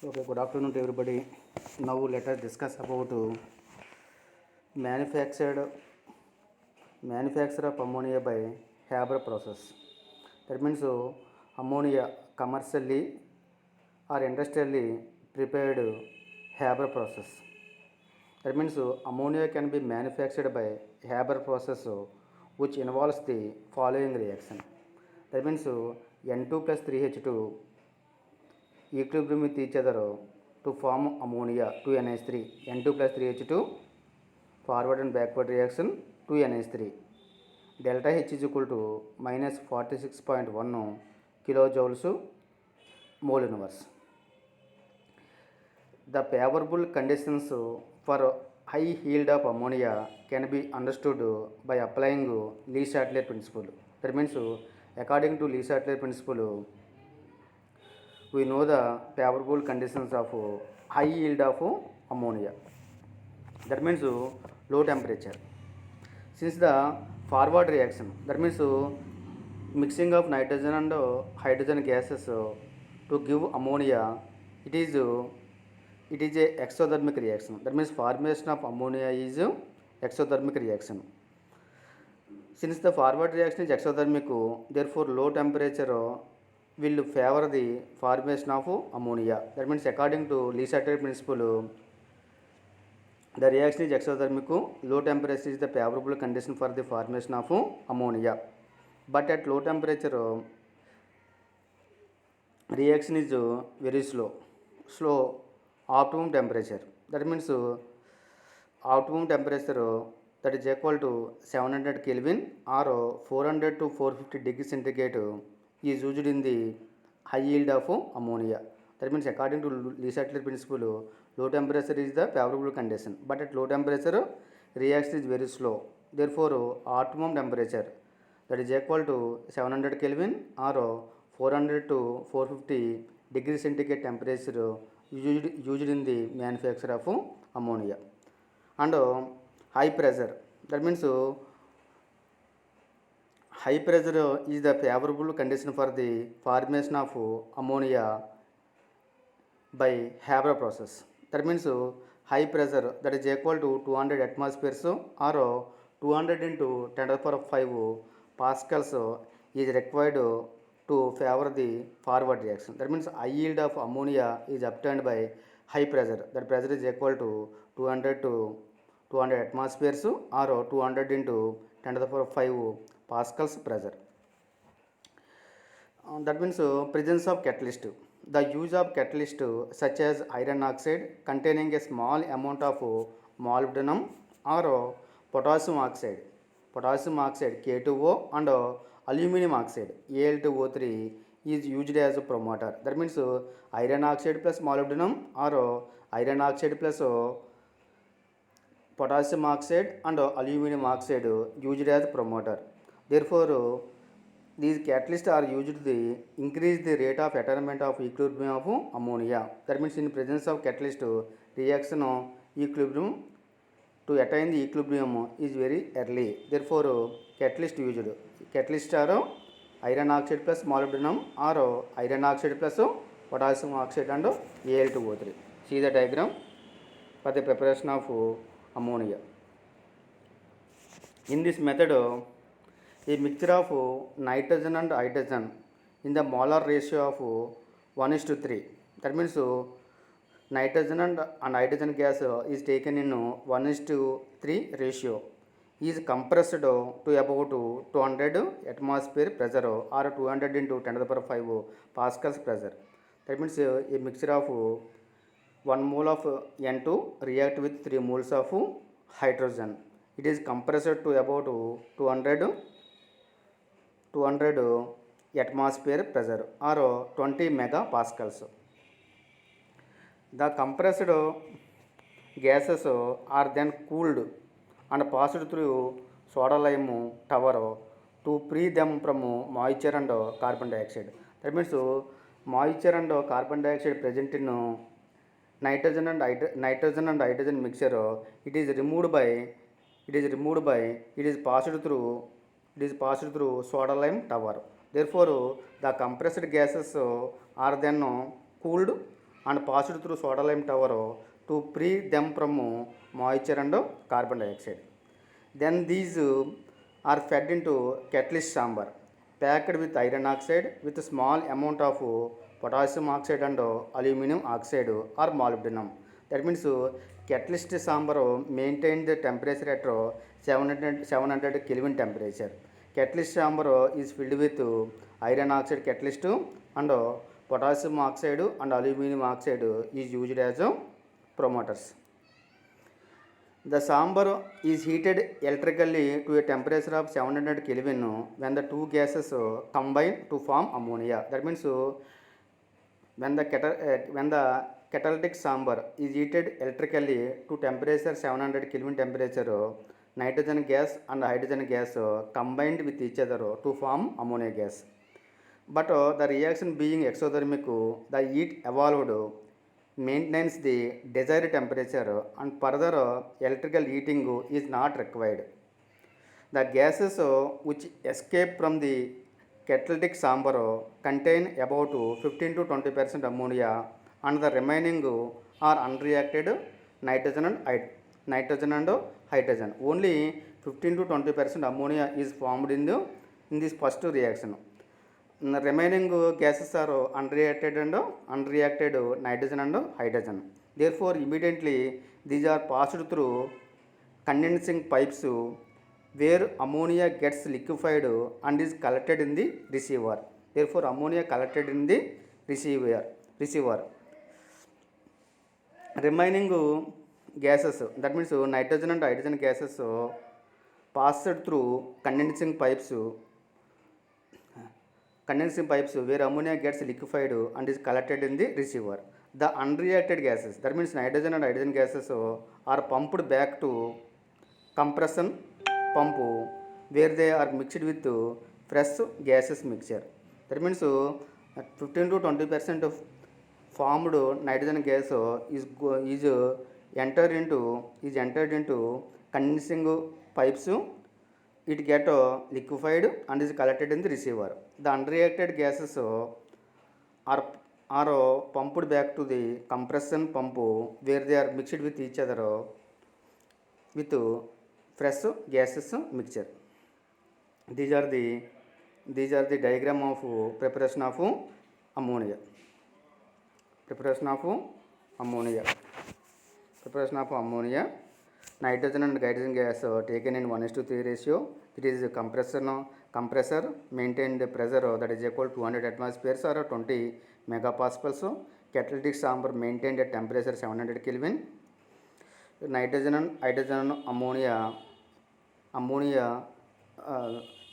Okay, good afternoon to everybody. Now let us discuss about manufactured manufacture of ammonia by Haber process. That means ammonia commercially or industrially prepared Haber process. That means ammonia can be manufactured by Haber process, which involves the following reaction. That means N2 plus 3H2 equilibrium with each other to form ammonia 2NH3. N2 plus 3H2 forward and backward reaction 2NH3. Delta H is equal to minus 46.1 kilojoules mole inverse. The favorable conditions for high yield of ammonia can be understood by applying Le-Chatelier principle. That means according to Le-Chatelier principle, we know the favorable conditions of high yield of ammonia. That means low temperature. Since the forward reaction, that means mixing of nitrogen and hydrogen gases to give ammonia, it is a exothermic reaction. That means formation of ammonia is exothermic reaction. Since the forward reaction is exothermic, therefore low temperature will favor the formation of ammonia. That means according to Le-Chatelier principle, the reaction is exothermic, low temperature is the favorable condition for the formation of ammonia. But at low temperature, reaction is very slow, optimum temperature. That means optimum temperature that is equal to 700 Kelvin or 400 to 450 degree centigrade is used in the high yield of ammonia. That means according to Le-Chatelier principle, low temperature is the favorable condition, but at low temperature reaction is very slow. Therefore, optimum temperature that is equal to 700 Kelvin or 400 to 450 degree centigrade temperature used in the manufacture of ammonia. And high pressure, that means high pressure is the favorable condition for the formation of ammonia by Haber process. That means high pressure that is equal to 200 atmospheres or 200 into 10 to the power of 5 pascals is required to favor the forward reaction. That means high yield of ammonia is obtained by high pressure. That pressure is equal to 200 to 200 atmospheres or 200 into 10 to the power of 5 pascals pressure. That means presence of catalyst. The use of catalyst such as iron oxide containing a small amount of molybdenum or potassium oxide K2O and aluminum oxide Al2O3 is used as a promoter. That means iron oxide plus molybdenum or iron oxide plus potassium oxide and aluminum oxide used as promoter. Therefore, these catalysts are used to increase the rate of attainment of equilibrium of ammonia. That means in presence of catalyst, reaction equilibrium to attain the equilibrium is very early. Therefore, catalyst used. Catalyst are iron oxide plus molybdenum or iron oxide plus potassium oxide and Al2O3. See the diagram for the preparation of ammonia. In this method, a mixture of nitrogen and hydrogen in the molar ratio of 1:3. That means nitrogen and hydrogen gas is taken in 1:3 ratio is compressed to about 200 atmosphere pressure or 200 into 10 to the power 5 pascals pressure. That means a mixture of 1 mole of N2 react with 3 moles of hydrogen. It is compressed to about 200 atmosphere pressure or 20 megapascals. The compressed gases are then cooled and passed through soda lime tower to free them from moisture and carbon dioxide. That means moisture and carbon dioxide present in nitrogen and hydrogen mixture. It is passed through soda lime tower. Therefore, the compressed gases are then cooled and passed through soda lime tower to free them from moisture and carbon dioxide. Then these are fed into catalyst chamber packed with iron oxide with a small amount of potassium oxide and aluminum oxide or molybdenum. That means catalyst chamber maintain the temperature at 700 Kelvin temperature. Catalyst chamber is filled with iron oxide catalyst and potassium oxide and aluminum oxide is used as promoters. The chamber is heated electrically to a temperature of 700 Kelvin when the two gases combine to form ammonia. That means when the catalytic chamber is heated electrically to temperature 700 Kelvin temperature, nitrogen gas and hydrogen gas combined with each other to form ammonia gas. But the reaction being exothermic, the heat evolved maintains the desired temperature and further electrical heating is not required. The gases which escape from the catalytic chamber contain about 15 to 20% ammonia and the remaining are unreacted nitrogen and hydrogen. Only 15 to 20% ammonia is formed in this first reaction. The remaining gases are unreacted nitrogen and hydrogen. Therefore, immediately these are passed through condensing pipes where ammonia gets liquefied and is collected in the receiver. Therefore, ammonia collected in the receiver. Remaining gases, that means nitrogen and hydrogen gases passed through condensing pipes where ammonia gets liquefied and is collected in the receiver. The unreacted gases, that means nitrogen and hydrogen gases are pumped back to compression pump where they are mixed with fresh gases mixture. That means 15 to 20% of formed nitrogen gas is entered into condensing pipes. It get liquefied and is collected in the receiver. The unreacted gases are pumped back to the compression pump where they are mixed with each other with fresh gases mixture. These are the diagram of preparation of ammonia. Preparation of ammonia. Nitrogen and hydrogen gas taken in 1:3 ratio. It is compressor maintained pressure that is equal to 200 atmospheres or 20 megapascals. Catalytic chamber maintained at temperature 700 Kelvin. Nitrogen and hydrogen ammonia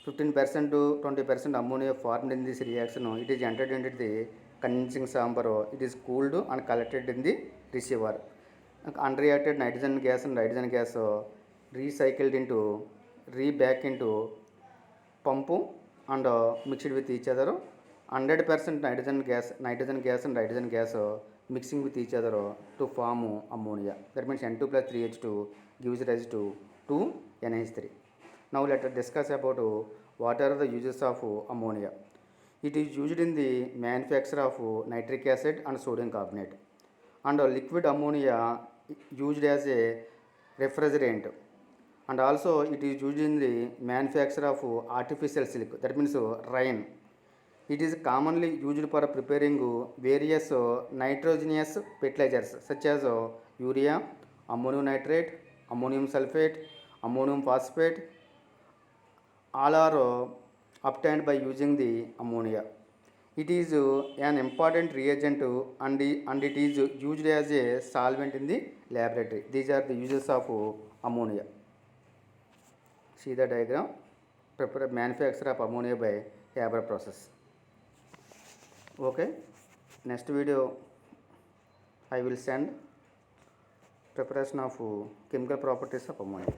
15% to 20% ammonia formed in this reaction. It is entered into the condensing chamber. It is cooled and collected in the receiver. Unreacted nitrogen gas and hydrogen gas recycled back into pump and mixed with each other. 100% nitrogen gas and hydrogen gas mixing with each other to form ammonia. That means N2 plus 3H2 gives rise to 2NH3. Now let us discuss about what are the uses of ammonia. It is used in the manufacture of nitric acid and sodium carbonate. And liquid ammonia used as a refrigerant, and also it is used in the manufacture of artificial silk, that means rain. It is commonly used for preparing various nitrogenous fertilizers such as urea, ammonium nitrate, ammonium sulfate, ammonium phosphate. All are obtained by using the ammonia. It is an important reagent and it is used as a solvent in the laboratory. These are the uses of ammonia. See the diagram. Manufacture of ammonia by Haber process. Okay. Next video I will send preparation of chemical properties of ammonia.